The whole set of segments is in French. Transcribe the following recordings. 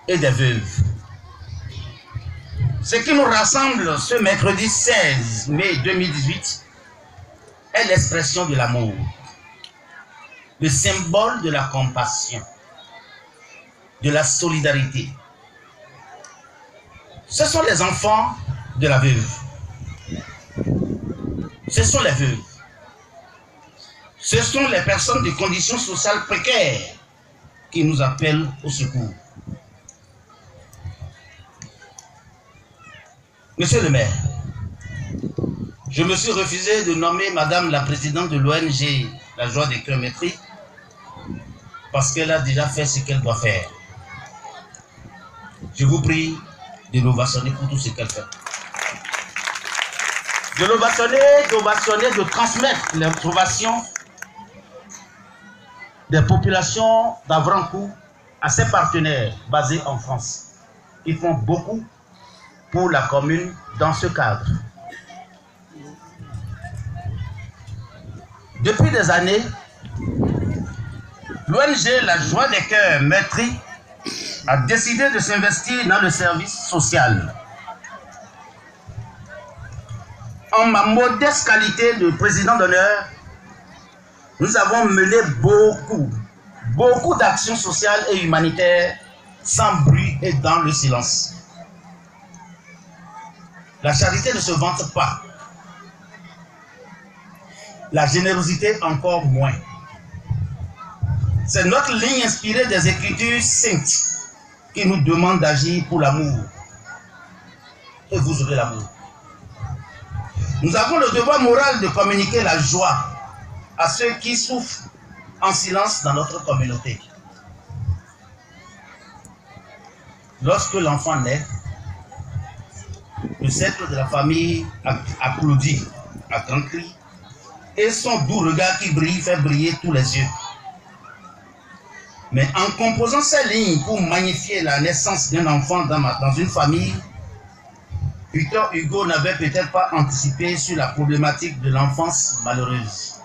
et des veuves. Ce qui nous rassemble ce mercredi 16 mai 2018 est l'expression de l'amour, le symbole de la compassion, de la solidarité. Ce sont les enfants de la veuve. Ce sont les veuves. Ce sont les personnes de conditions sociales précaires qui nous appellent au secours. Monsieur le maire, je me suis refusé de nommer Madame la présidente de l'ONG La Joie des Cœurs Métris parce qu'elle a déjà fait ce qu'elle doit faire. Je vous prie de l'ovationner pour tout ce qu'elle fait. De l'ovationner, de transmettre l'approbation des populations d'Avrancourt à ses partenaires basés en France. Ils font beaucoup pour la commune dans ce cadre. Depuis des années, l'ONG La Joie des Cœurs Métris a décidé de s'investir dans le service social. En ma modeste qualité de président d'honneur, nous avons mené beaucoup d'actions sociales et humanitaires sans bruit et dans le silence. La charité ne se vante pas. La générosité encore moins. C'est notre ligne inspirée des Écritures saintes qui nous demande d'agir pour l'amour. Et vous aurez l'amour. Nous avons le devoir moral de communiquer la joie à ceux qui souffrent en silence dans notre communauté. Lorsque l'enfant naît, le cercle de la famille applaudit à grands cris et son doux regard qui brille fait briller tous les yeux. Mais en composant ces lignes pour magnifier la naissance d'un enfant dans une famille, Victor Hugo n'avait peut-être pas anticipé sur la problématique de l'enfance malheureuse.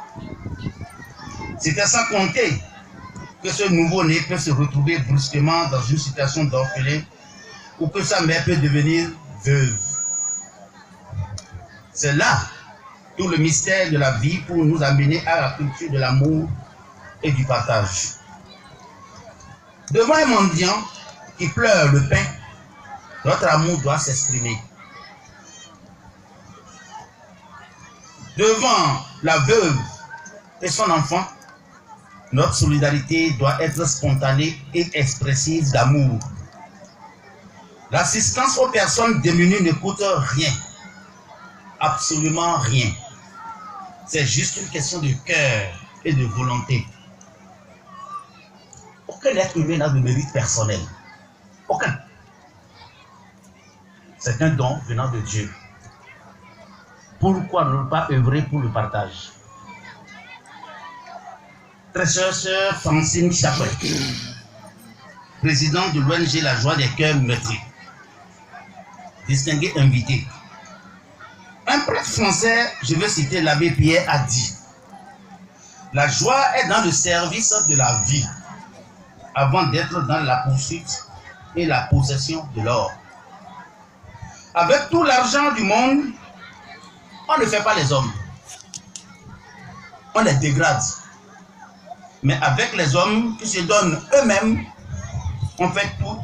C'était sans compter que ce nouveau-né peut se retrouver brusquement dans une situation d'orphelin ou que sa mère peut devenir veuve. C'est là tout le mystère de la vie pour nous amener à la culture de l'amour et du partage. Devant un mendiant qui pleure le pain, notre amour doit s'exprimer. Devant la veuve et son enfant, notre solidarité doit être spontanée et expressive d'amour. L'assistance aux personnes démunies ne coûte rien, absolument rien. C'est juste une question de cœur et de volonté. Aucun être humain n'a de mérite personnel. Aucun. C'est un don venant de Dieu. Pourquoi ne pas œuvrer pour le partage? Très chère sœur Francine Chapet, présidente de l'ONG La Joie des Cœurs Métris, distingué invité. Un prêtre français, je veux citer l'abbé Pierre, a dit: la joie est dans le service de la vie, avant d'être dans la poursuite et la possession de l'or. Avec tout l'argent du monde, on ne fait pas les hommes. On les dégrade. Mais avec les hommes qui se donnent eux-mêmes, on fait tout.